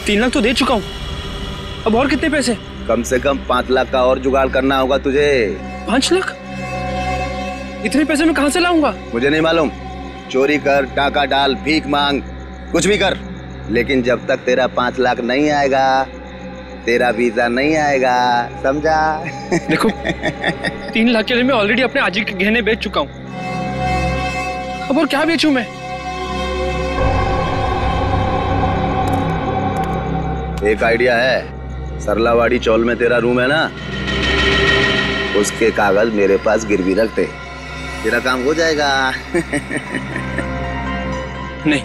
3 लाख तो दे चुका हूँ, अब और कितने पैसे? कम से कम 5 लाख का और जुगाड़ करना होगा तुझे। 5 लाख? इतने पैसे मैं कहाँ से लाऊंगा? मुझे नहीं मालूम, चोरी कर, टाका डाल, भीख मांग, कुछ भी कर, लेकिन जब तक तेरा 5 लाख नहीं आएगा तेरा वीजा नहीं आएगा, समझा? देखो 3 लाख के लिए मैं ऑलरेडी अपने आजी के गहने बेच चुका हूँ, अब और क्या बेचूं मैं? एक आइडिया है, सरलावाड़ी चौल में तेरा रूम है ना, उसके कागज मेरे पास गिरवी रख दे, तेरा काम हो जाएगा। नहीं,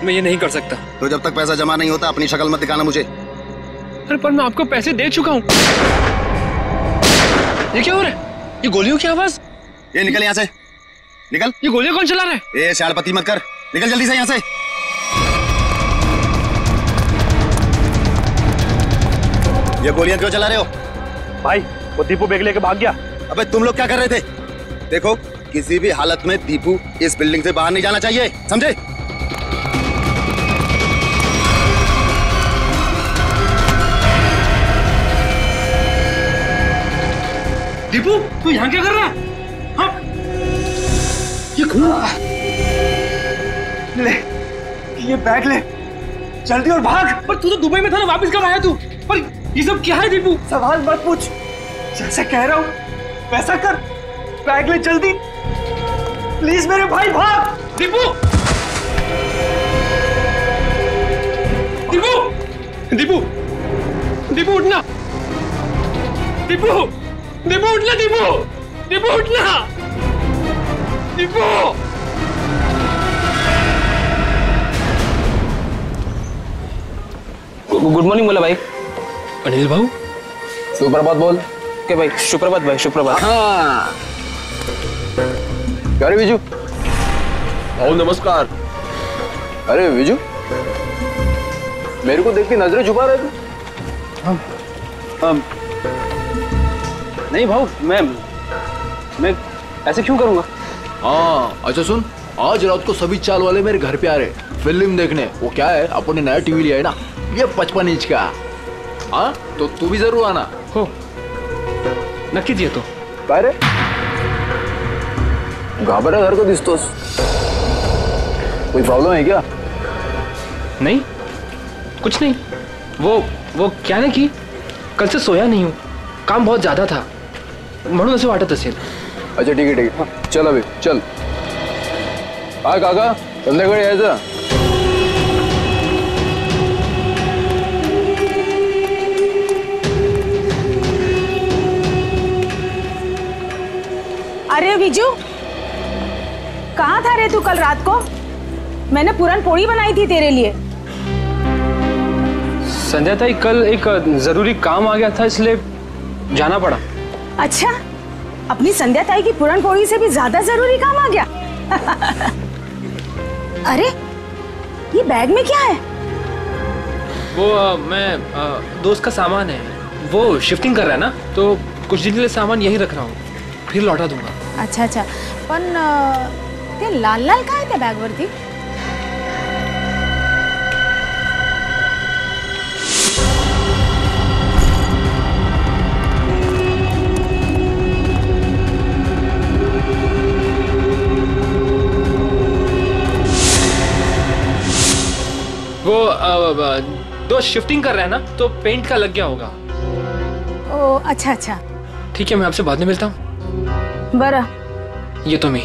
मैं ये नहीं कर सकता। तो जब तक पैसा जमा नहीं होता अपनी शक्ल मत दिखाना मुझे। अरे पर मैं आपको पैसे दे चुका हूँ। ये क्या हो रहा है? ये गोलियों की आवाज। ये निकल यहाँ से, निकल। ये गोलियां कौन चला रहा है? ए शाड़पति मत कर, निकल जल्दी से यहाँ से। ये गोलियां क्यों चला रहे हो? भाई वो दीपू बैग लेके भाग गया। अबे तुम लोग क्या कर रहे थे? देखो किसी भी हालत में दीपू इस बिल्डिंग से बाहर नहीं जाना चाहिए, समझे? दीपू तू यहाँ क्या कर रहा है? हाँ? ये खून ले, ये बैग ले, जल्दी और भाग। पर तू तो दुबई में था ना, वापस कब आया तू? पर ये सब क्या है दीपू? सवाल मत पूछ, जैसे कह रहा हूँ वैसा कर, बैग ले जल्दी, प्लीज मेरे भाई भाग। दीपू, दीपू, दीपू, दीपू उठना, दीपू, दीपू उठना, दीपू, दीपू उठना, दीपू। गुड मॉर्निंग बोला भाई। अनिल भाऊ, सुप्रभात बोल। के भाई, सुप्रभात भाई, सुप्रभात। हाँ क्या रे विजू? भाऊ नमस्कार। अरे विजू, मेरे को देख के नजरें छुपा रहे थे। नहीं भाऊ, मैं ऐसे क्यों करूंगा? हाँ अच्छा सुन, आज रात को सभी चाल वाले मेरे घर पे आ रहे फिल्म देखने। वो क्या है, अपन ने नया टीवी लिया है ना, ये 55 इंच का। हाँ तो तू भी जरूर आना। हो नक्की दिए तो काय रे घाबरा घर को दिसतोस, कोई प्रॉब्लम है क्या? नहीं, कुछ नहीं। वो क्या ना कि कल से सोया नहीं हूँ, काम बहुत ज्यादा था म्हणून असं वाटत असेल। अच्छा ठीक है, हाँ, चल अभी चल। हाँ काका, संध्याकाळी यायचं। अरे विजू, कहाँ था रे तू कल रात को? मैंने पूरन पोड़ी बनाई थी तेरे लिए। संध्या ताई, कल एक जरूरी काम आ गया था इसलिए जाना पड़ा। अच्छा, अपनी संध्या ताई की पूरन पोड़ी से भी ज्यादा जरूरी काम आ गया। अरे ये बैग में क्या है? वो मैं दोस्त का सामान है, वो शिफ्टिंग कर रहा है ना, तो कुछ दिन के लिए सामान यही रख रहा हूँ, फिर लौटा दूंगा। अच्छा अच्छा, पण ते लाल लाल काय त्या बैग वरती? वो दोस्त शिफ्टिंग कर रहा है ना, तो पेंट का लग गया होगा। ओ अच्छा अच्छा, ठीक है, मैं आपसे बाद में मिलता हूँ। बरं। ये तो मैं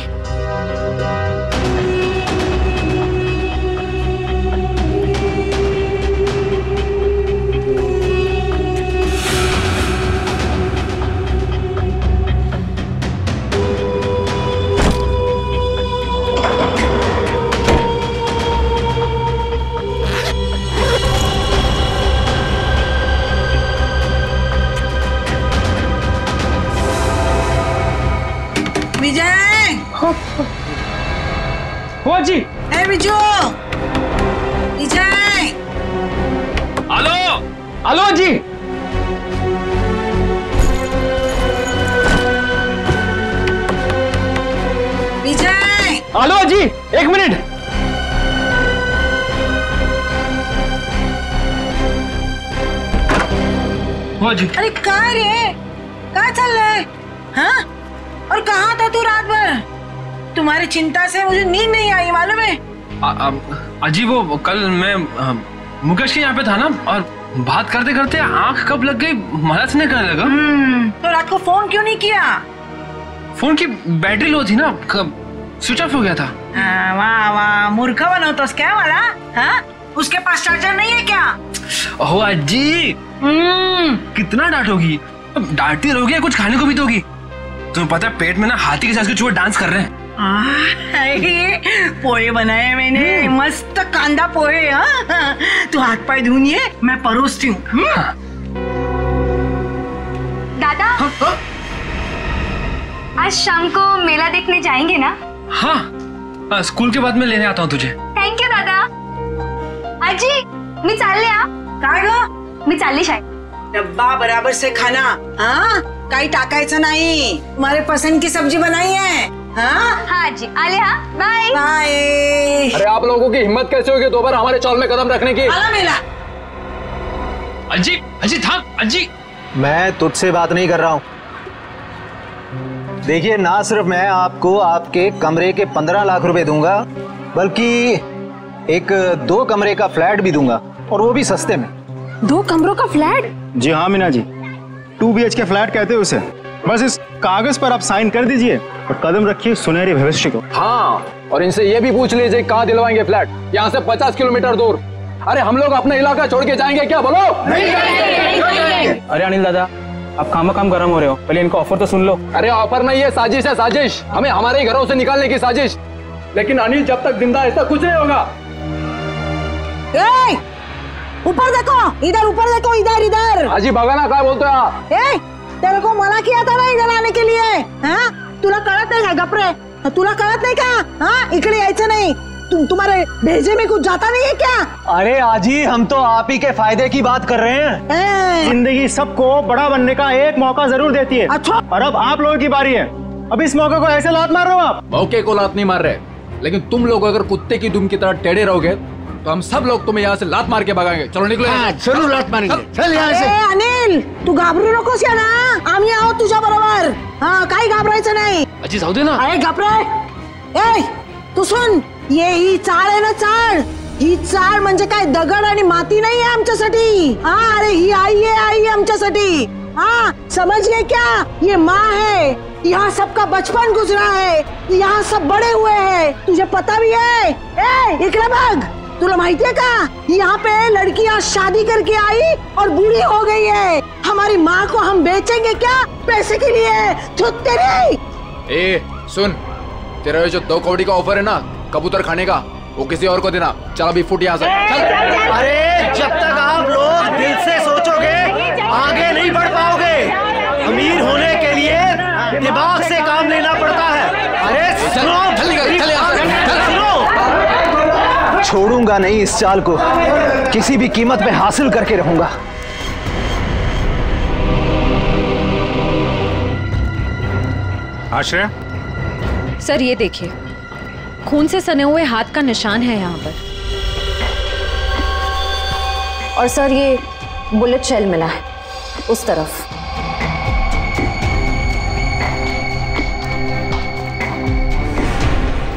जी। ए विजू, विजय। हेलो हेलो जी। विजय। हेलो जी, 1 मिनट। वो जी। अरे कहाँ रे, कहाँ चल रहा है? हाँ? और कहाँ था तू रात भर? तुम्हारी चिंता से मुझे नींद नहीं आई, मालूम है? अजी वो कल मैं मुकेश के यहाँ पे था ना, और बात करते करते आंख कब लग गई मदद नहीं करने लगा। तो रात को फोन क्यों नहीं किया? फोन की बैटरी लो थी ना, स्विच ऑफ हो गया था। वाह वाह, मूर्ख बनो तो क्या वाला? हाँ? उसके पास चार्जर नहीं है क्या? ओह अजी, कितना डांटोगी? अब डांटती रहोगी, कुछ खाने को भी दोगी? तुम्हें पता है पेट में ना हाथी के साथ के चूहे डांस कर रहे हैं। पोहे बनाए मैंने, मस्त कांदा पोहे। हाँ, तू हाथ पाए धुनिए, मैं परोसती हूँ। दादा, आज शाम को मेला देखने जाएंगे ना? हाँ, स्कूल के बाद मैं लेने आता हूँ तुझे। थैंक यू दादा। आजी, मी चालले हा. काय ग? मी चालली शाळेत. डब्बा बराबर से खाना, हाँ? काही टाकायचं नाही। तुम्हारे पसंद की सब्जी बनाई है, हाँ? हाँ जी, आले हा, बाय। बाय। अरे आप लोगों की हिम्मत कैसे होगी दोबारा हमारे चौल में कदम रखने की? आला मेला। अजी, अजी थाम, अजी। मैं तुझसे बात नहीं कर रहा हूँ। देखिए, ना सिर्फ मैं आपको आपके कमरे के 15 लाख रुपए दूंगा, बल्कि एक 2 कमरे का फ्लैट भी दूंगा, और वो भी सस्ते में। 2 कमरों का फ्लैट? जी हाँ मीना जी, 2 BHK फ्लैट कहते हैं उसे। बस इस कागज पर आप साइन कर दीजिए और कदम रखिए सुनहरे भविष्य को। हाँ, और इनसे ये भी पूछ लीजिए कहाँ दिलवाएंगे फ्लैट, यहाँ से 50 किलोमीटर दूर। अरे हम लोग अपना इलाका छोड़ के जाएंगे क्या, बोलो? नहीं। अरे अनिल दादा, आप काम गरम हो रहे हो, पहले इनका ऑफर तो सुन लो। अरे ऑफर नहीं है, साजिश है, साजिश। हमें हमारे घरों से निकालने की साजिश। लेकिन अनिल जब तक जिंदा है ऐसा कुछ नहीं होगा। ऊपर देखो, इधर ऊपर देखो, इधर इधर। हाजी बघा ना काय बोलतोय हा? तेरे को मना किया था ना इधर आने के लिए, हाँ? तुला कळत नहीं का गपरे? तुला कळत नहीं का? हाँ, इकडे यायचं नहीं। तुम्हारे भेजे में कुछ जाता नहीं है क्या? अरे आजी, हम तो आप ही के फायदे की बात कर रहे हैं। जिंदगी सबको बड़ा बनने का एक मौका जरूर देती है। अच्छा। और अब आप लोगों की बारी है। अब इस मौके को ऐसे लात मार रहे हो आप? मौके को लात नहीं मार रहे, लेकिन तुम लोग अगर कुत्ते की दुम की तरह टेढ़े रहोगे तो हम सब लोग तुम्हें यहाँ से लात मार के भगाएंगे। चलो निकलो। जरूर लात मारेंगे। चल यहाँ से। अनिल, तू घाबरू नकोस या ना, आम्ही आहोत तुझ्या बरोबर। हाँ, काही घाबरायचं नाही। अजी जाऊ दे ना। अरे घाबरे। तू सुन, ये ही चाळ आहे ना, चाळ। ही चाळ म्हणजे काय दगड आणि माती नाही आहे आमच्यासाठी। हाँ, अरे ही आई है आमच्यासाठी। हाँ, समझ गए क्या? ये माँ है। यहाँ सबका बचपन गुजरा है, यहाँ सब बड़े हुए हैं, तुझे पता भी है। इकडे बघ, तुला माहिती है का? यहाँ पे लड़कियाँ शादी करके आई और बूढ़ी हो गई है। हमारी माँ को हम बेचेंगे क्या पैसे के लिए? ए सुन, तेरा जो 2 कौड़ी का ऑफर है ना कबूतर खाने का, वो किसी और को देना। चल अभी फुट यहाँ से। अरे जब तक आप लोग दिल से सोचोगे आगे नहीं बढ़ पाओगे। अमीर होने के लिए दिमाग से काम लेना पड़ता है। अरे सुनो, छोड़ूंगा नहीं इस चाल को, किसी भी कीमत पे हासिल करके रहूंगा। आश्रय, सर ये देखिए, खून से सने हुए हाथ का निशान है यहाँ पर। और सर ये बुलेट शेल मिला है उस तरफ।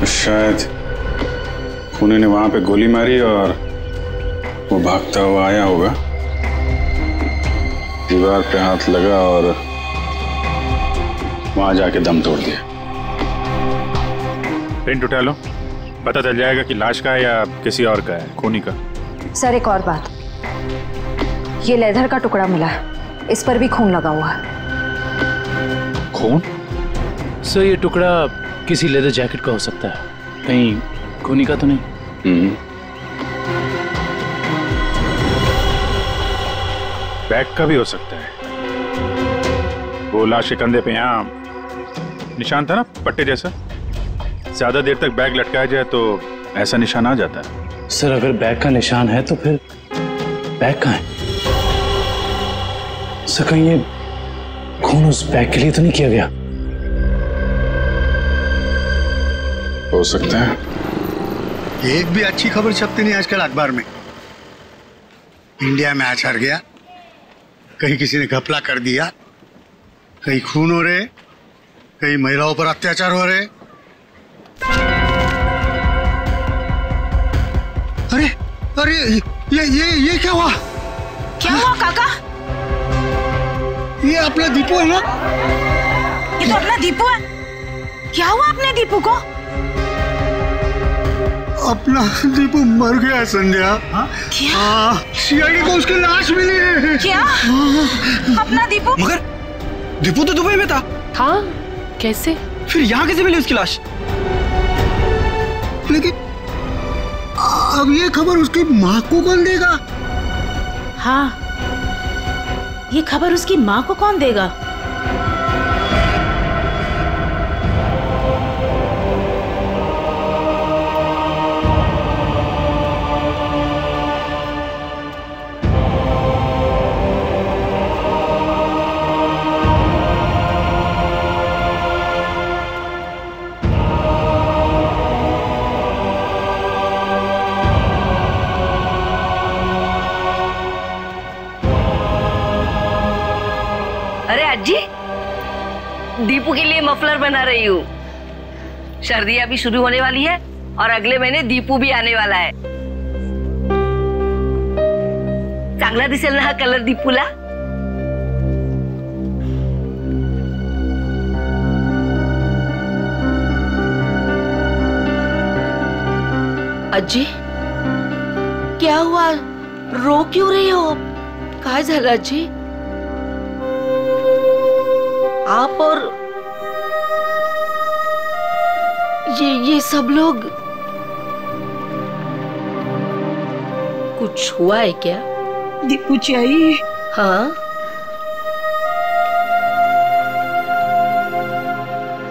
शायद खूनी ने वहां पे गोली मारी और वो भागता हुआ आया होगा, दीवार पे हाथ लगा और वहां जाके दम तोड़ दिया। प्रिंट उठा लो, पता चल जाएगा कि लाश का है या किसी और का है, खूनी का। सर एक और बात, ये लेदर का टुकड़ा मिला है, इस पर भी खून लगा हुआ है। खून? सर ये टुकड़ा किसी लेदर जैकेट का हो सकता है, कहीं खूनी का तो नहीं? बैग का भी हो सकता है। वो लाश के कंधे पे यहाँ निशान था ना, पट्टे जैसा। ज्यादा देर तक बैग लटकाया जाए तो ऐसा निशान आ जाता है। सर अगर बैग का निशान है तो फिर बैग कहाँ है? सर कहीं ये खून उस बैग के लिए तो नहीं किया गया? हो सकता है। एक भी अच्छी खबर छपती नहीं आजकल अखबार में। इंडिया मैच हार गया, कहीं किसी ने घपला कर दिया, कहीं खून हो रहे, कहीं महिलाओं पर अत्याचार हो रहे। अरे अरे ये क्या हुआ? क्या हुआ काका? ये अपना दीपू है ना? ये तो अपना दीपू है। क्या हुआ अपने दीपू को? अपना दीपू मर गया संध्या। क्या? सीआईडी को उसकी लाश मिली है। क्या? अपना दीपू? मगर दीपू तो दुबई में था। कैसे? फिर यहाँ कैसे मिली उसकी लाश? लेकिन अब ये खबर उसकी माँ को कौन देगा? हाँ, ये खबर उसकी माँ को कौन देगा? अरे अज्जी, दीपू के लिए मफलर बना रही हूँ। सर्दियाँ भी शुरू होने वाली है और अगले महीने दीपू भी आने वाला है। चांगला दिसेल ना हा कलर दीपूला? अज्जी, क्या हुआ? रो क्यों रही हो? काय झालं अज्जी? आप और ये सब लोग, कुछ हुआ है क्या? दीपू चाहिए? हाँ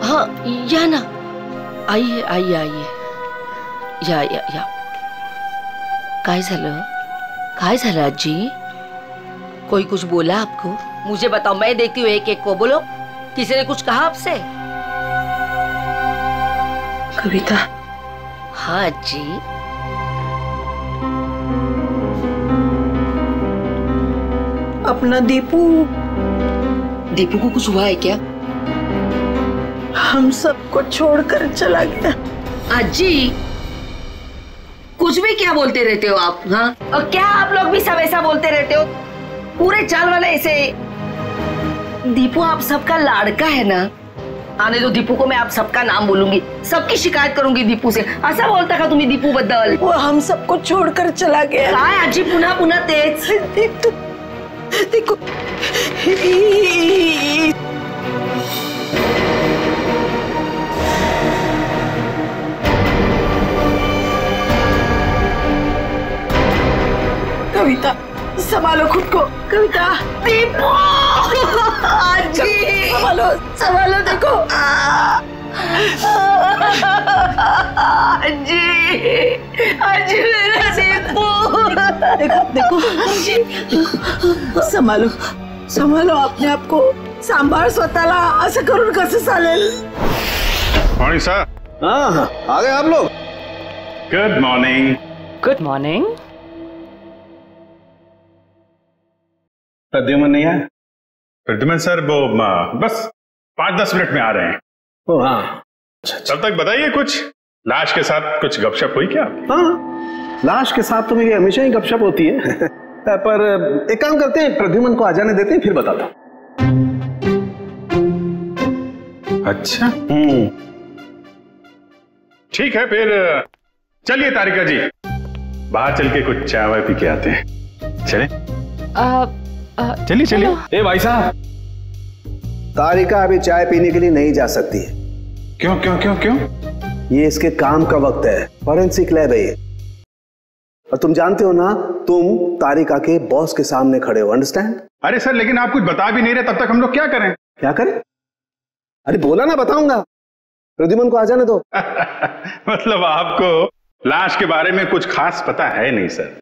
हाँ, या ना, आइए आइए आइए, या काय झालं? काय झालं अज्जी? कोई कुछ बोला आपको? मुझे बताओ, मैं देखती हूँ एक एक को। बोलो, किसी ने कुछ कहा आपसे? कविता। हाँ जी। अपना दीपू को कुछ हुआ है क्या? हम सबको छोड़कर चला गया। अज्जी, कुछ भी क्या बोलते रहते हो आप? हाँ, और क्या आप लोग भी सब ऐसा बोलते रहते हो? पूरे चाल वाले ऐसे। दीपू आप सबका लाड़का है ना? आने दो दीपू को, मैं आप सबका नाम बोलूंगी, सबकी शिकायत करूंगी दीपू से। ऐसा बोलता का तुम्ही दीपू बद्दल? वो हम सबको छोड़कर चला गया। काय आजी पुन्हा पुन्हा तेच? देखो, कविता, संभालो खुद को। कविता, दीपू, आजी संभालो, देखो। आजी मेरा दीपू। देखो, संभालो अपने आप को, सांभाळ स्वतःला। असं करून कसं चालेल? Morning sir. हाँ, आ गए आप लोग। Good morning. Good morning. Pradyuman नहीं आया? प्रद्युमन सर वो बस 5-10 मिनट में आ रहे हैं। ओ हाँ, तब तक बताइए, कुछ लाश के साथ कुछ गपशप हुई क्या? हाँ, लाश के साथ तो मेरी हमेशा ही गपशप होती है। पर एक काम करते हैं, प्रद्युमन को आ जाने देते हैं, फिर बताता हूँ। अच्छा, ठीक है, फिर चलिए तारिका जी, बाहर चल के कुछ चाय वाय पी के आते हैं। चले? चलिए। ए भाई साहब, तारिका अभी चाय पीने के लिए नहीं जा सकती है। क्यों? ये इसके काम का वक्त है, फॉरेंसिक लैब है ये। और तुम जानते हो ना, तुम तारिका के बॉस के सामने खड़े हो, अंडरस्टैंड? अरे सर, लेकिन आप कुछ बता भी नहीं रहे, तब तक हम लोग क्या करें? क्या करें? अरे बोला ना, बताऊंगा। प्रद्युमन को आ जाने दो। मतलब आपको लाश के बारे में कुछ खास पता है नहीं सर?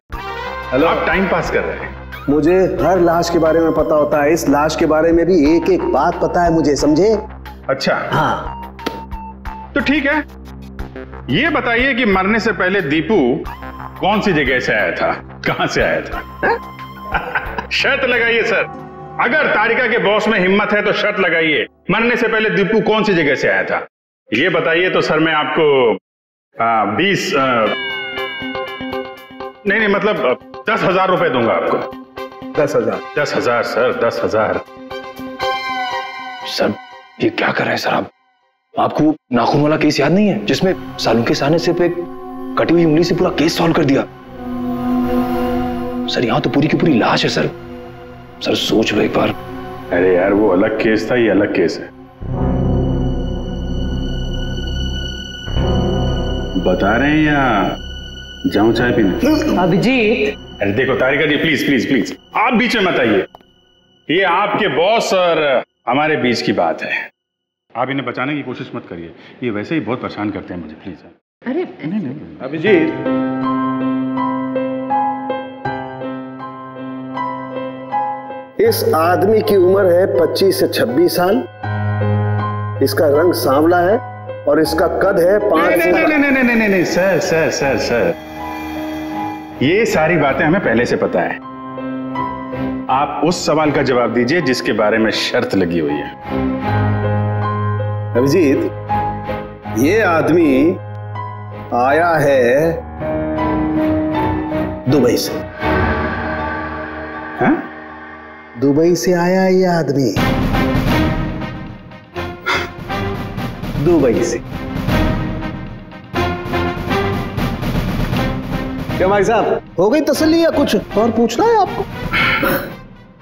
हेलो, आप टाइम पास कर रहे हैं। मुझे हर लाश के बारे में पता होता है, इस लाश के बारे में भी एक एक बात पता है मुझे, समझे? अच्छा हाँ, तो ठीक है, ये बताइए कि मरने से पहले दीपू कौन सी जगह से आया था, कहां से आया था? शर्त लगाइए सर। अगर तारिका के बॉस में हिम्मत है तो शर्त लगाइए, मरने से पहले दीपू कौन सी जगह से आया था ये बताइए। तो सर मैं आपको 20 नहीं मतलब 10,000 रुपए दूंगा आपको। 10,000? 10,000 सर, 10,000। सर ये क्या कर रहे हैं सर आप? आपको नाखून वाला केस याद नहीं है जिसमें सालुंखे ने सिर्फ एक कटी हुई उंगली से पूरा केस सॉल्व कर दिया? सर यहां तो पूरी की पूरी लाश है सर। सर सोच लो एक बार। अरे यार वो अलग केस था, ये अलग केस है। बता रहे हैं या जाऊं चाय पीने? अभिजीत, अरे देखो तारिका जी, प्लीज प्लीज प्लीज आप बीच में मत आइए। ये आपके बॉस और हमारे बीच की बात है। आप इन्हें बचाने की कोशिश मत करिए, ये वैसे ही बहुत परेशान करते हैं मुझे, प्लीज। अरे नहीं अभिजीत, इस आदमी की उम्र है 25 से 26 साल, इसका रंग सांवला है और इसका कद है 5 नहीं सर सर सर सर, ये सारी बातें हमें पहले से पता है। आप उस सवाल का जवाब दीजिए जिसके बारे में शर्त लगी हुई है। अभिजीत, ये आदमी आया है दुबई से। हाँ? दुबई से आया है ये आदमी, दुबई से। क्या भाई साहब, हो गई तसल्ली या कुछ और पूछना है आपको?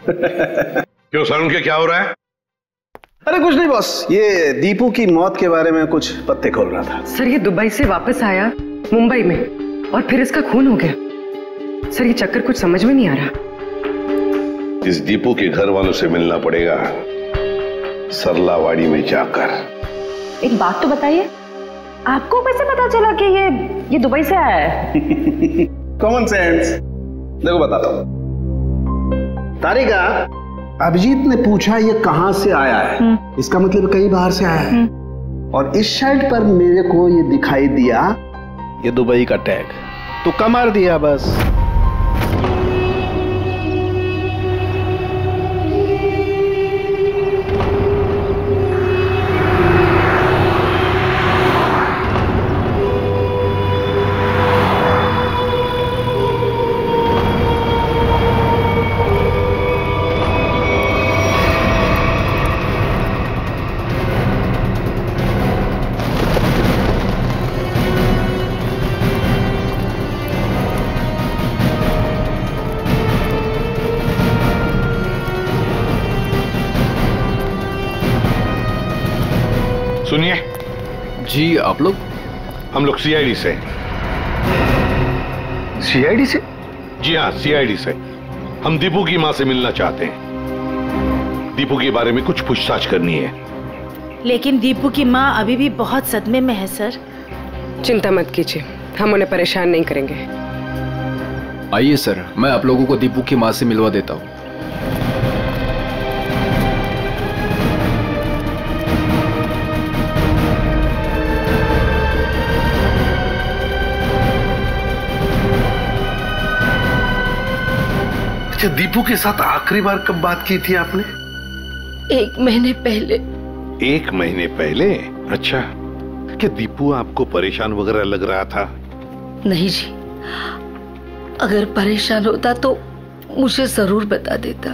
क्यों सालुंखे, क्या हो रहा है? अरे कुछ नहीं बॉस, ये दीपू की मौत के बारे में कुछ पत्ते खोल रहा था। सर ये दुबई से वापस आया मुंबई में और फिर इसका खून हो गया। सर ये चक्कर कुछ समझ में नहीं आ रहा। इस दीपू के घर वालों से मिलना पड़ेगा, सरलावाड़ी में जाकर। एक बात तो बताइए, आपको कैसे पता चला कि ये दुबई से आया है? Common sense. देखो बताता हूं। तारिका, अभिजीत ने पूछा ये कहां से आया है, इसका मतलब कहीं बाहर से आया है। और इस शर्ट पर मेरे को ये दिखाई दिया, ये दुबई का टैग, तो कमार दिया बस। सुनिए जी, आप लोग? हम लोग सीआईडी से। सीआईडी से? जी हाँ, सीआईडी से। हम दीपू की मां से मिलना चाहते हैं। दीपू के बारे में कुछ पूछताछ करनी है। लेकिन दीपू की मां अभी भी बहुत सदमे में है सर। चिंता मत कीजिए, हम उन्हें परेशान नहीं करेंगे। आइए सर, मैं आप लोगों को दीपू की मां से मिलवा देता हूँ। दीपू के साथ आखिरी बार कब बात की थी आपने? 1 महीने पहले। 1 महीने पहले? अच्छा, क्या दीपू आपको परेशान वगैरह लग रहा था? नहीं जी, अगर परेशान होता तो मुझे जरूर बता देता।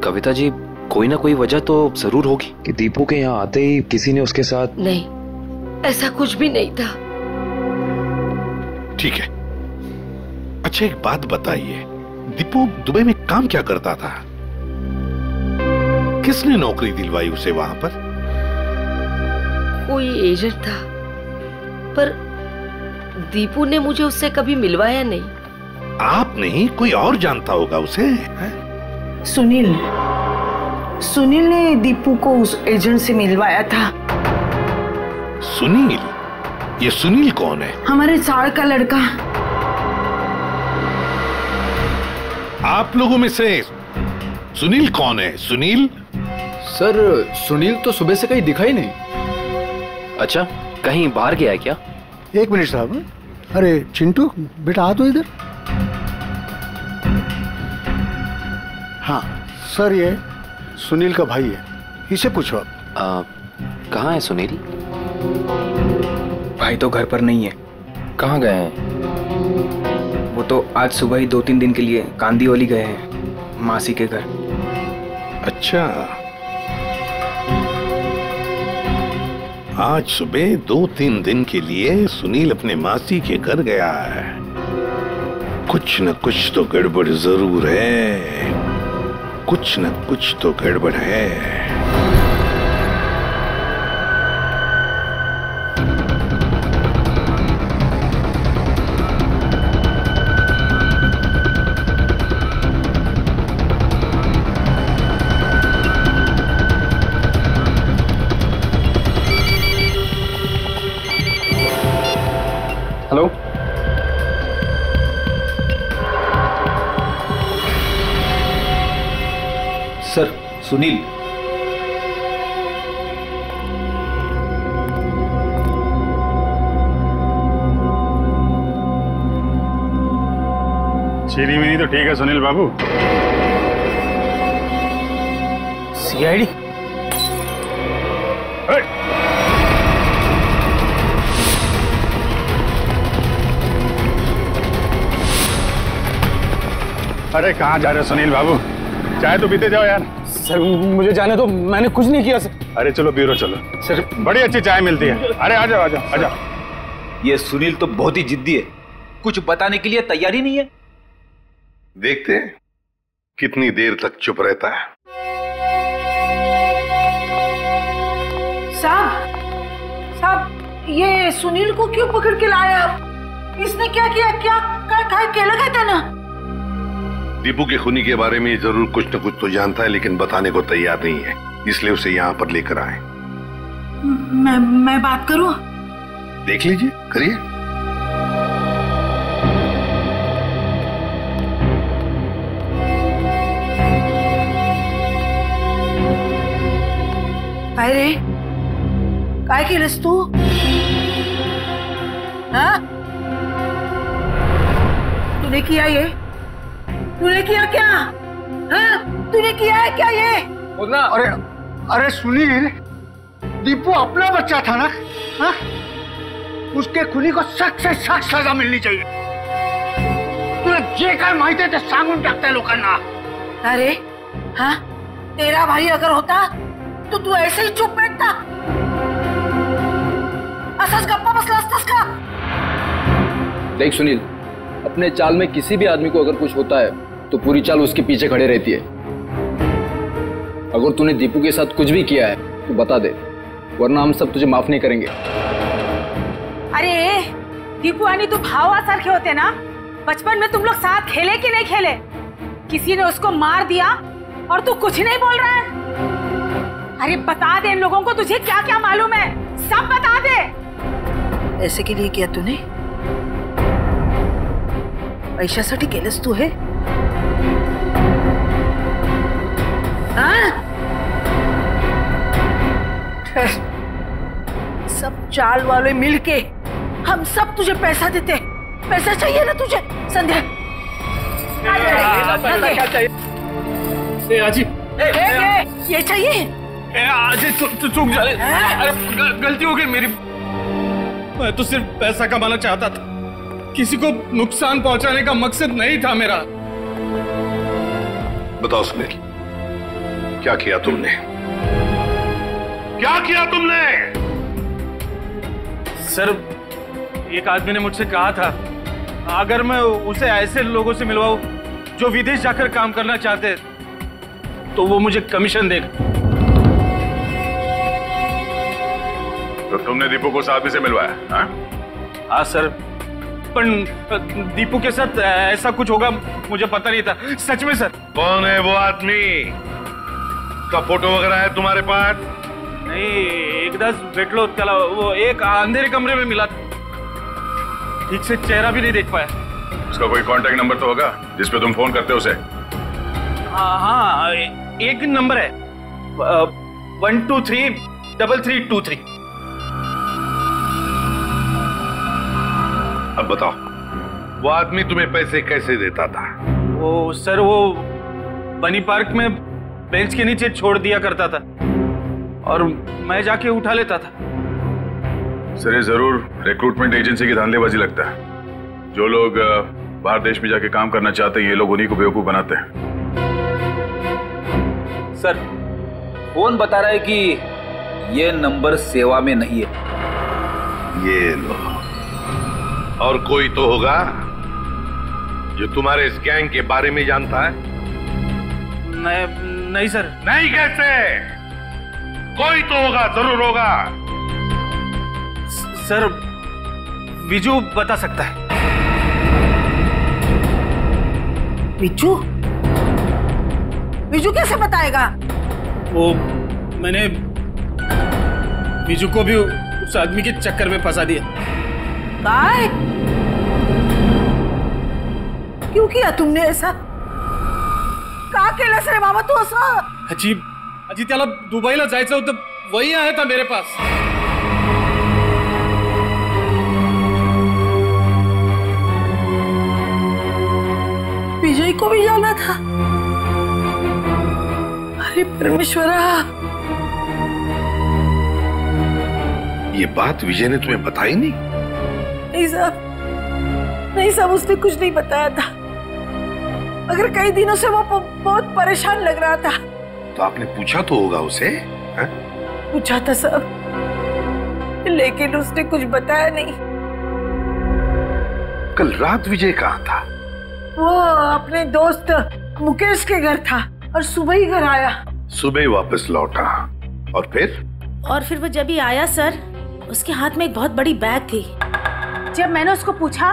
कविता जी, कोई ना कोई वजह तो जरूर होगी कि दीपू के यहाँ आते ही किसी ने उसके साथ। नहीं, ऐसा कुछ भी नहीं था। ठीक है। अच्छा एक बात बताइए, दीपू दुबई में काम क्या करता था? किसने नौकरी दिलवाई उसे वहां पर? कोई एजेंट था, पर दीपू ने मुझे उससे कभी मिलवाया नहीं। आप नहीं, कोई और जानता होगा उसे? सुनील ने दीपू को उस एजेंट से मिलवाया था। सुनील? ये सुनील कौन है? हमारे साड़ का लड़का। आप लोगों में से सुनील कौन है? सुनील? सर सुनील तो सुबह से कहीं दिखा ही नहीं। अच्छा, कहीं बाहर गया है क्या? एक मिनट साहब। अरे चिंटू बेटा, आ तो इधर। हाँ, सर ये सुनील का भाई है, इसे पूछो आप। कहाँ है सुनील? भाई तो घर पर नहीं है। कहाँ गए हैं? वो तो आज सुबह ही 2-3 दिन के लिए कांदीवली गए हैं, मासी के घर। अच्छा, आज सुबह 2-3 दिन के लिए सुनील अपने मासी के घर गया है। कुछ न कुछ तो गड़बड़ जरूर है, कुछ न कुछ तो गड़बड़ है। Hello, sir Sunil. चीनी मिनी तो ठीक है सुनील बाबू। सीआईडी? अरे कहाँ जा रहे हो सुनील बाबू? चाय तो पीते जाओ यार। सर मुझे जाने दो, मैंने कुछ नहीं किया सर। अरे चलो ब्यूरो चलो सर, बड़ी अच्छी चाय मिलती है। अरे आ जाओ आ जाओ आ जाओ। ये सुनील तो बहुत ही जिद्दी है, कुछ बताने के लिए तैयार ही नहीं है। देखते हैं कितनी देर तक चुप रहता है। साहब, ये सुनील को क्यों पकड़ के लाए आप? इसने क्या किया? क्या लगा था ना? दीपू के खूनी के बारे में जरूर कुछ न कुछ तो जानता है, लेकिन बताने को तैयार नहीं है, इसलिए उसे यहाँ पर लेकर आए। मैं बात करूं? देख लीजिए, करिए। अरे काय केलंस तू? हाँ? तूने किया ये? तूने किया क्या? हाँ? तूने किया है क्या ये? अरे सुनील, दीपू अपना बच्चा था ना? हाँ? उसके खुनी को सख्त से सख्त सजा मिलनी चाहिए। तुला जे काय माहिती ते सांगून टाकताय लोकांना। अरे हाँ, तेरा भाई अगर होता तो तू ऐसे ही चुप बैठता? असच गप्पा बसला असतास का? देख सुनील, अपने चाल में किसी भी आदमी को अगर कुछ होता है तो पूरी चाल उसके पीछे खड़े रहती है। अगर तूने दीपू के साथ कुछ भी किया है तो बता दे, वरना हम सब तुझे माफ नहीं करेंगे। अरे दीपू आणि तू भावासारखे होते ना? बचपन में तुम लोग साथ खेले कि नहीं खेले? किसी ने उसको मार दिया और तू कुछ नहीं बोल रहा है? अरे बता दे इन लोगों को, तुझे क्या क्या मालूम है, सब बता दे। ऐसे के लिए किया तूने? पैशासाठी केलंस तू हे? हाँ? सब चाल वाले मिलके हम सब तुझे पैसा देते। पैसा चाहिए ना तुझे? संध्या आजी, ये चाहिए? आजी चूक जा, गलती हो गई मेरी। मैं तो सिर्फ पैसा कमाना चाहता था, किसी को नुकसान पहुंचाने का मकसद नहीं था मेरा। बताओ सुनील, क्या किया तुमने? क्या किया तुमने? सर, एक आदमी ने मुझसे कहा था अगर मैं उसे ऐसे लोगों से मिलवाऊं जो विदेश जाकर काम करना चाहते तो वो मुझे कमीशन देगा। तो तुमने दीपू को उस आदमी से मिलवाया? हाँ? हाँ सर, पर दीपू के साथ ऐसा कुछ होगा मुझे पता नहीं था, सच में सर। कौन है वो आदमी? का फोटो वगैरह है तुम्हारे पास? नहीं, एकदाच भेटलो त्याला, वो एक अंधेरे कमरे में मिला, ठीक से चेहरा भी नहीं देख पाया। उसका कोई कांटेक्ट नंबर तो होगा जिस पे तुम फोन करते हो उसे? हाँ, एक नंबर है 1233323। अब बताओ, वो आदमी तुम्हें पैसे कैसे देता था? वो सर, वो बनी पार्क में बेंच के नीचे छोड़ दिया करता था और मैं जाके उठा लेता था। सर ये जरूर रिक्रूटमेंट एजेंसी की धांधलेबाजी लगता है। जो लोग बाहर देश में जाके काम करना चाहते हैं ये लोग उन्हीं को बेवकूफ बनाते हैं। सर फोन बता रहा है कि ये नंबर सेवा में नहीं है। ये लो। और कोई तो होगा जो तुम्हारे इस गैंग के बारे में जानता है। नहीं सर। नहीं कैसे? कोई तो होगा, जरूर होगा। सर विजू बता सकता है। विजू? विजू कैसे बताएगा? वो मैंने विजू को भी उस आदमी के चक्कर में फंसा दिया। काय? क्यों किया तुमने ऐसा? का केलंस रे बाबा तू असं? आजी त्याला दुबईला जायचं होतं, वही आया था मेरे पास। विजय को भी जाना था। अरे परमेश्वरा, ये बात विजय ने तुम्हें बताई नहीं? नहीं साहब, उसने कुछ नहीं बताया था। मगर कई दिनों से वो बहुत परेशान लग रहा था। तो आपने पूछा तो होगा उसे? है? पूछा था साहब, लेकिन उसने कुछ बताया नहीं। कल रात विजय कहाँ था? वो अपने दोस्त मुकेश के घर था और सुबह ही घर आया। सुबह ही वापस लौटा। और फिर वो जब ही आया सर, उसके हाथ में एक बहुत बड़ी बैग थी। जब मैंने उसको पूछा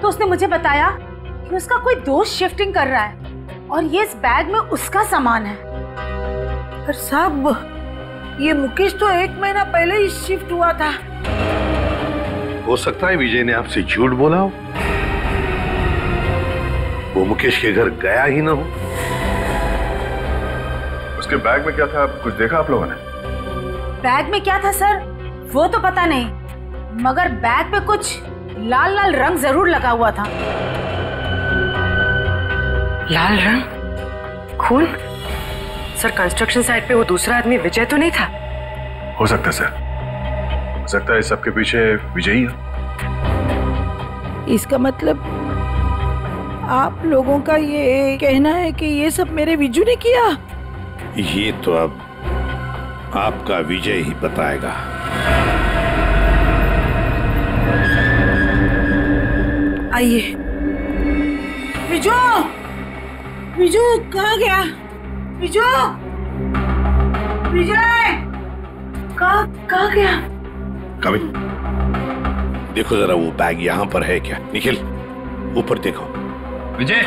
तो उसने मुझे बताया कि उसका कोई दोस्त शिफ्टिंग कर रहा है और ये इस बैग में उसका सामान है। पर साहब, ये मुकेश तो 1 महीना पहले ही शिफ्ट हुआ था। हो सकता है विजय ने आपसे झूठ बोला हो। वो मुकेश के घर गया ही ना हो। उसके बैग में क्या था, कुछ देखा आप लोगों ने? बैग में क्या था सर वो तो पता नहीं, मगर बैग पे कुछ लाल लाल रंग जरूर लगा हुआ था। लाल रंग? खून? सर कंस्ट्रक्शन साइट पे वो दूसरा आदमी विजय तो नहीं था? हो सकता है सर, हो सकता है सबके पीछे विजय ही है। इसका मतलब आप लोगों का ये कहना है कि ये सब मेरे विजू ने किया? ये तो अब आपका विजय ही बताएगा। आइए। विजू, विजू कहाँ गया? विजू, विजय कहाँ गया? कभी देखो जरा, वो बैग यहाँ पर है क्या? निखिल ऊपर देखो। विजय,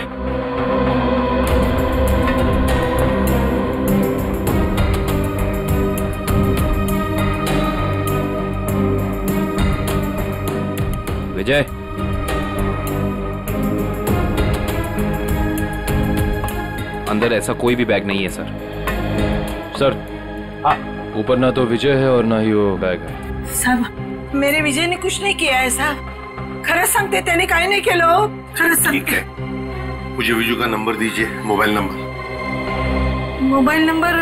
विजय, अंदर ऐसा कोई भी बैग नहीं है सर। सर, ऊपर ना तो विजय है और ना ही वो बैग है। साहब, मेरे विजय ने कुछ नहीं किया है साहब। खरंच सांगते, त्याने काही नाही केलं। खरंच सांगते। मुझे विजू का नंबर दीजिए, मोबाइल नंबर। मोबाइल नंबर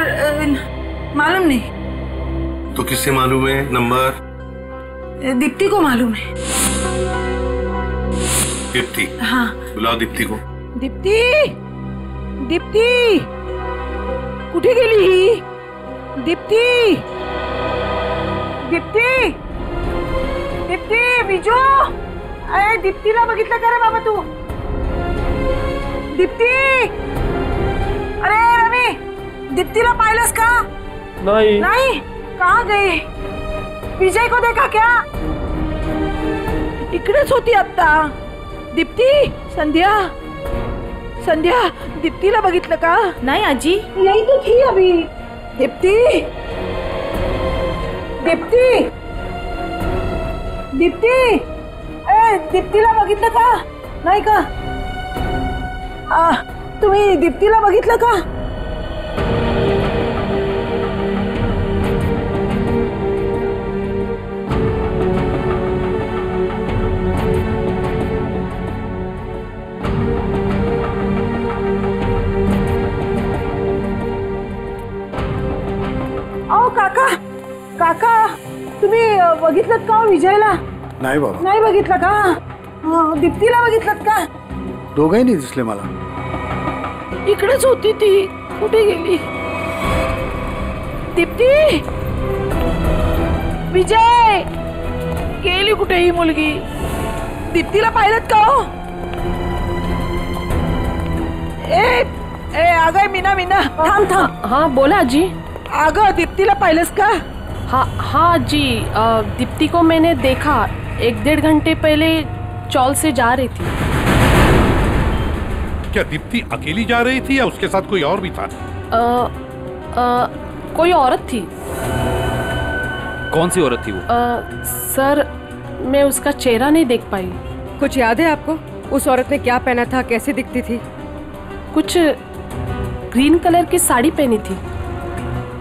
मालूम नहीं। तो किससे मालूम है नंबर? दीप्ति को मालूम है। दीप्ति? हाँ। बुलाओ दीप्ति को। दीप्ति, दीप्ति कुठे गेली ही? दीप्ति, दीप्ति, दीप्ति, विजू, अरे दीप्तीला बघितलं का रे बाबा तू? दीप्ति, अरे रवी, दीप्तीला पाहिलंस का? नहीं। नहीं? कहाँ गई? विजय को देखा क्या? इकडेच होती आता। दीप्ति, संध्या, संध्या, दीप्तीला बघितलं का? नहीं आजी, यही तो थी अभी। दीप्ति, दीप्ति, दीप्ति, अरे दीप्तीला बघितलं का? नाही का? तुम्ही दीप्तीला बघितलं का? बघितलं का विजयला? नाही बाबा, नाही बघितलं का? दीप्तीला बघितलं का? दोघंही नाही दिसले मला. इकडेच होती ती. कुठे गेली? दीप्ती, विजय, गेली कुठे ही मुलगी? दीप्तीला पाहिलं का हो? अगं मीना मीना थांब थांब. हाँ बोला आजी. अगं दीप्तीला पाहिलंस का? हाँ जी, दीप्ति को मैंने देखा 1-1.5 घंटे पहले चौल से जा रही थी. क्या दीप्ति अकेली जा रही थी या उसके साथ कोई और भी था? कोई औरत थी. कौन सी औरत थी वो? सर मैं उसका चेहरा नहीं देख पाई. कुछ याद है आपको? उस औरत ने क्या पहना था, कैसे दिखती थी? कुछ ग्रीन कलर की साड़ी पहनी थी.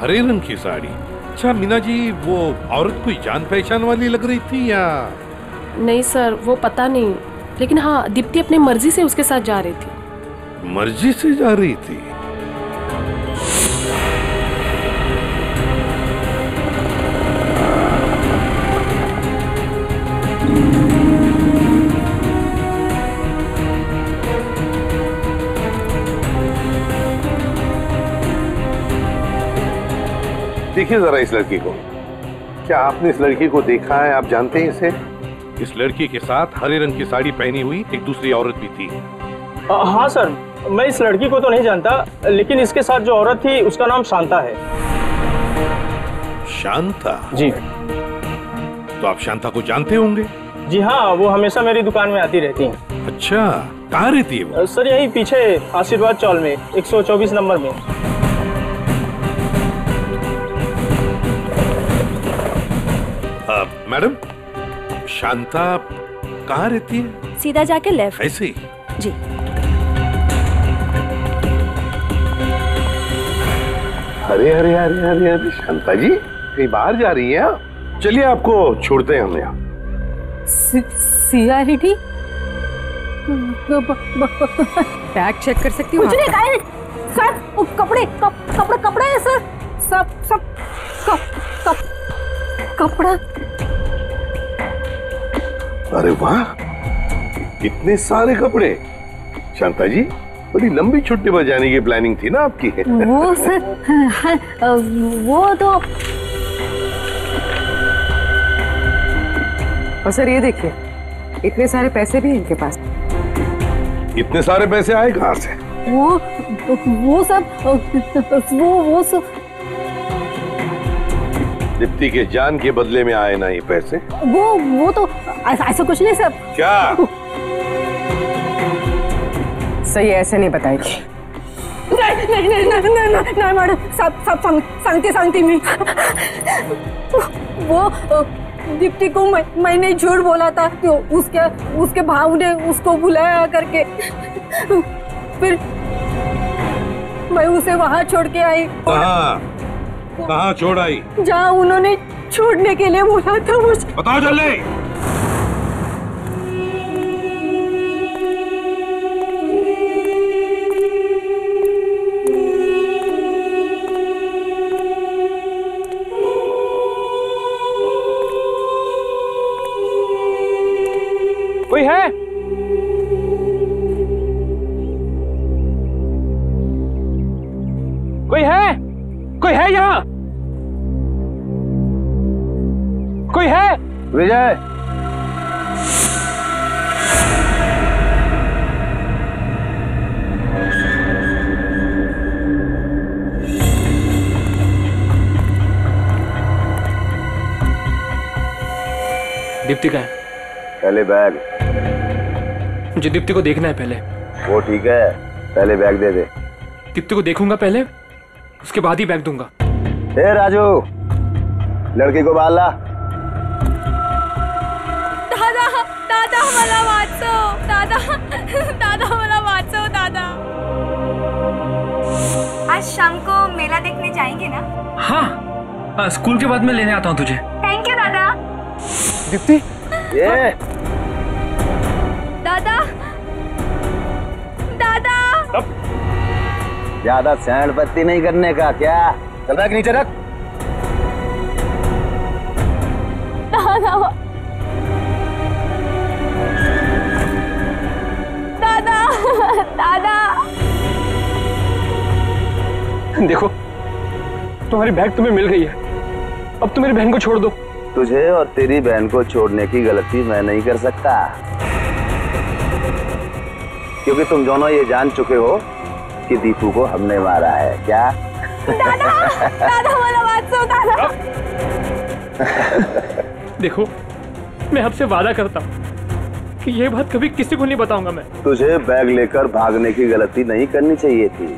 हरे रंग की साड़ी? अच्छा मीना जी, वो औरत कोई जान पहचान वाली लग रही थी या? नहीं सर, वो पता नहीं, लेकिन हाँ दीप्ति अपनी मर्जी से उसके साथ जा रही थी. मर्जी से जा रही थी? देखिए जरा इस लड़की को. क्या आपने इस लड़की को देखा है? आप जानते हैं इसे? इस लड़की के साथ हरे रंग की साड़ी पहनी हुई एक दूसरी औरत भी थी. हाँ सर, मैं इस लड़की को तो नहीं जानता, लेकिन इसके साथ जो औरत थी उसका नाम शांता है. शांता? जी. तो आप शांता को जानते होंगे? जी हाँ, वो हमेशा मेरी दुकान में आती रहती हैं. अच्छा, कहाँ रहती है वो? सर यही पीछे आशीर्वाद चौल में 124 नंबर में. मैडम, शांता कहाँ रहती है? सीधा जाके लेफ्ट. ऐसे ही? जी. अरे अरे अरे अरे अरे शांता जी, कहीं बाहर जा रही हैं आप? चलिए आपको छोड़ते हैं हम यहाँ. सीआईडी बैग चेक कर सकती हूँ? कुछ नहीं गाय सर, कपड़े कपड़े कपड़े है सर, सब कपड़ा. अरे वाह, इतने सारे कपड़े. शांता जी, बड़ी लंबी छुट्टी पर जाने की प्लानिंग थी ना आपकी? वो सर, वो तो. और सर ये देखिए, इतने सारे पैसे भी हैं इनके पास. इतने सारे पैसे आए कहाँ से? वो सब दीप्ति के जान के बदले में आए ना ये पैसे? वो तो ऐसा कुछ नहीं सर. क्या? सही ऐसे नहीं बताएगी. नहीं मैडम, सब सांगते मी. वो दीप्ति को मैंने झूठ बोला था, तो उसके भाव ने उसको बुलाया करके, फिर मैं उसे वहाँ छोड़ के आई. कहाँ छोड़ आई? जहाँ उन्होंने छोड़ने के लिए बोला था मुझे. बताओ जल्दी. कोई है? कोई है? कोई है यहाँ? कोई है? विजय, दीप्ति का है? पहले बैग. मुझे दीप्ति को देखना है पहले. वो ठीक है, पहले बैग दे दे. दीप्ति को देखूंगा पहले, उसके बाद ही बैग दूंगा. ए राजू, लड़की को बाहर ला. दादा मला वाचव. दादा मला वाचव. दादा, आज शाम को मेला देखने जाएंगे ना? हाँ, स्कूल के बाद मैं लेने आता हूँ तुझे. थैंक यू दादा. दीप्ति, ये दादा. ज्यादा सैंड पत्ती नहीं करने का. क्या चल रहा है? नीचे रख. दादा दादा देखो, तुम्हारी बैग तुम्हें मिल गई है, अब तुम मेरी बहन को छोड़ दो। तुझे और तेरी बहन को छोड़ने की गलती मैं नहीं कर सकता, क्योंकि तुम दोनों ये जान चुके हो कि दीपू को हमने मारा है। क्या दादा दादा वाला बात सुन दादा। देखो, मैं आपसे वादा करता हूँ कि ये बात कभी किसी को नहीं बताऊंगा मैं। तुझे बैग लेकर भागने की गलती नहीं करनी चाहिए थी।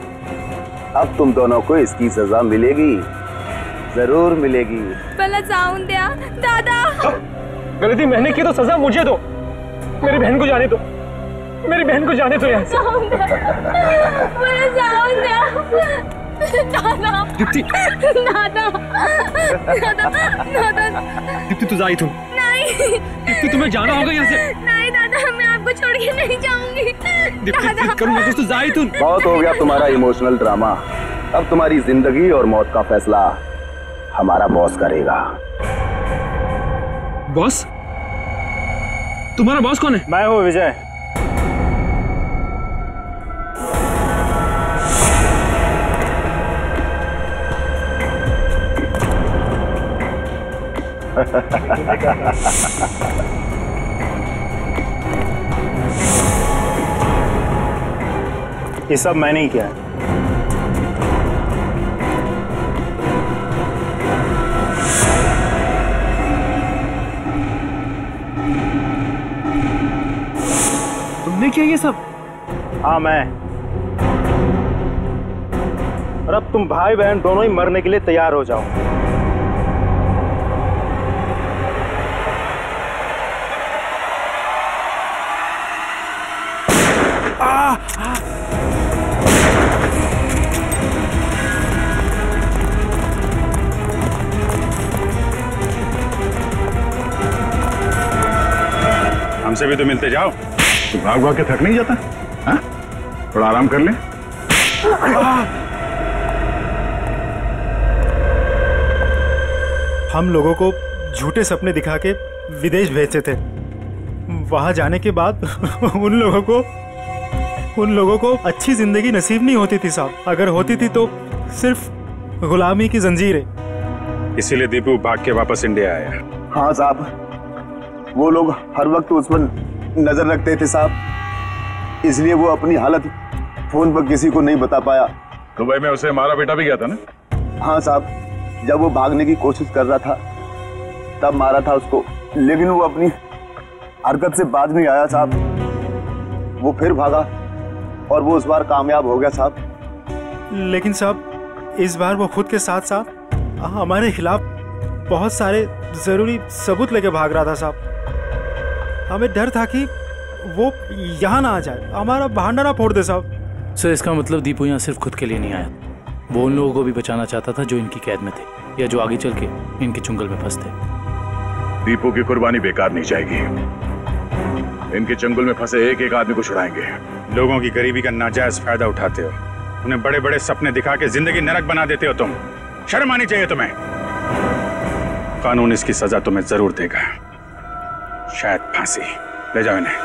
अब तुम दोनों को इसकी सजा मिलेगी, जरूर मिलेगी। पहले जाऊं दिया दादा। गलती मैंने की तो सजा मुझे दो। मेरी बहन को जाने दो, मेरी बहन को जाने दो यहाँ से। दादा दीप्ति, दादा दादा दादा दीप्ति तू जाई तुम। नहीं दीप्ति, तुम्हें जाना होगा यहाँ से। नहीं दादा, मैं आपको छोड़ के नहीं जाऊंगी। दीप्ति करूँगा कुछ तो जाई तुम। बहुत हो गया तुम्हारा इमोशनल ड्रामा। अब तुम्हारी जिंदगी और मौत का फैसला हमारा बॉस करेगा। बॉस? तुम्हारा बॉस कौन है? मैं हूँ विजय। ये सब मैंने ही किया है। तुमने किया ये सब? हाँ मैं। और अब तुम भाई बहन दोनों ही मरने के लिए तैयार हो जाओ। हमसे भी तो मिलते जाओ। तो भाग भाग के थक नहीं जाता? हाँ? थोड़ा आराम कर ले। हम लोगों को झूठे सपने दिखा के विदेश भेजते थे। वहां जाने के बाद उन लोगों को अच्छी जिंदगी नसीब नहीं होती थी साहब। अगर होती थी तो सिर्फ गुलामी की जंजीरें। इसीलिए दीपू भाग के वापस इंडिया आया। हाँ साहब, वो लोग हर वक्त उस पर नजर रखते थे साहब, इसलिए वो अपनी हालत फोन पर किसी को नहीं बता पाया। दुबई में उसे मारा बेटा भी गया था ना? हाँ साहब, जब वो भागने की कोशिश कर रहा था तब मारा था उसको, लेकिन वो अपनी हरकत से बाज नहीं आया साहब। वो फिर भागा और वो इस बार कामयाब हो गया साहब। लेकिन साहब इस बार वो खुद के साथ साथ हमारे खिलाफ बहुत सारे जरूरी सबूत लेके भाग रहा था साहब। हमें डर था कि वो यहाँ ना आ जाए, हमारा बहाना ना फोड़ दे साहब। सर, इसका मतलब दीपू यहाँ सिर्फ खुद के लिए नहीं आया, वो उन लोगों को भी बचाना चाहता था जो इनकी कैद में थे या जो आगे चल के इनके चुंगल में फंसते। दीपू की कुर्बानी बेकार नहीं जाएगी। इनके चंगुल में फंसे एक एक आदमी को छुड़ाएंगे। लोगों की गरीबी का नाजायज फायदा उठाते हो, उन्हें बड़े बड़े सपने दिखा के जिंदगी नरक बना देते हो तुम। शर्म आनी चाहिए तुम्हें। कानून इसकी सजा तुम्हें जरूर देगा, शायद फांसी। ले जाओ इन्हें।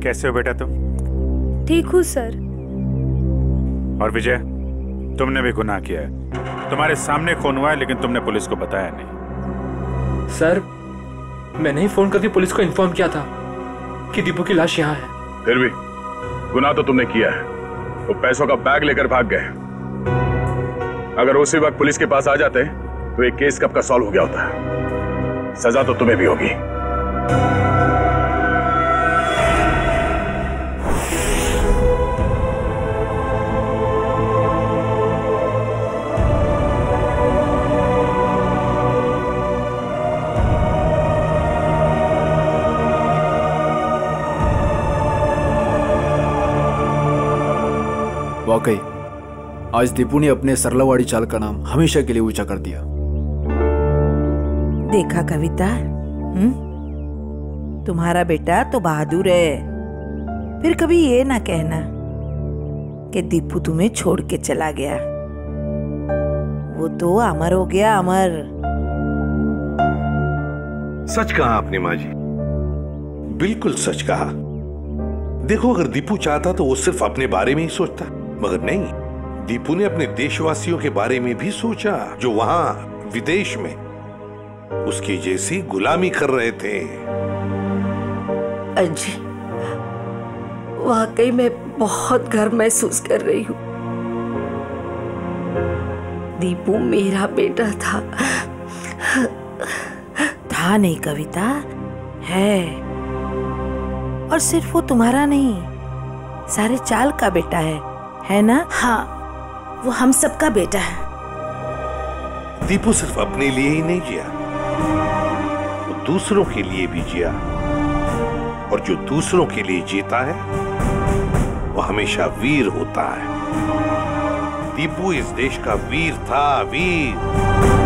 कैसे हो बेटा तुम? ठीक हूँ सर। और विजय, तुमने भी गुनाह किया है। तुम्हारे सामने खून हुआ है लेकिन तुमने पुलिस को बताया नहीं। सर, मैंने ही फोन करके पुलिस को इन्फॉर्म किया था कि दीपू की लाश यहाँ है। फिर भी गुनाह तो तुमने किया है। वो पैसों का बैग लेकर भाग गए। अगर उसी वक्त पुलिस के पास आ जाते तो एक केस कब का सॉल्व हो गया होता। सजा तो तुम्हें भी होगी। वाकई आज दीपू ने अपने सरलावाड़ी चाल का नाम हमेशा के लिए ऊंचा कर दिया। देखा कविता, तुम्हारा बेटा तो बहादुर है। फिर कभी ये ना कहना कि दीपू तुम्हें छोड़ के चला गया। वो तो अमर हो गया, अमर। सच कहा आपने माँ जी, बिल्कुल सच कहा। देखो, अगर दीपू चाहता तो वो सिर्फ अपने बारे में ही सोचता, मगर नहीं, दीपू ने अपने देशवासियों के बारे में भी सोचा जो वहां विदेश में उसकी जैसी गुलामी कर रहे थे। अजी, वाकई में बहुत गर्व महसूस कर रही हूँ। दीपू मेरा बेटा था। था नहीं कविता, है। और सिर्फ वो तुम्हारा नहीं, सारे चाल का बेटा है ना? हाँ, वो हम सबका बेटा है। दीपू सिर्फ अपने लिए ही नहीं जिया, वो दूसरों के लिए भी जिया। और जो दूसरों के लिए जीता है वो हमेशा वीर होता है। दीपू इस देश का वीर था, वीर।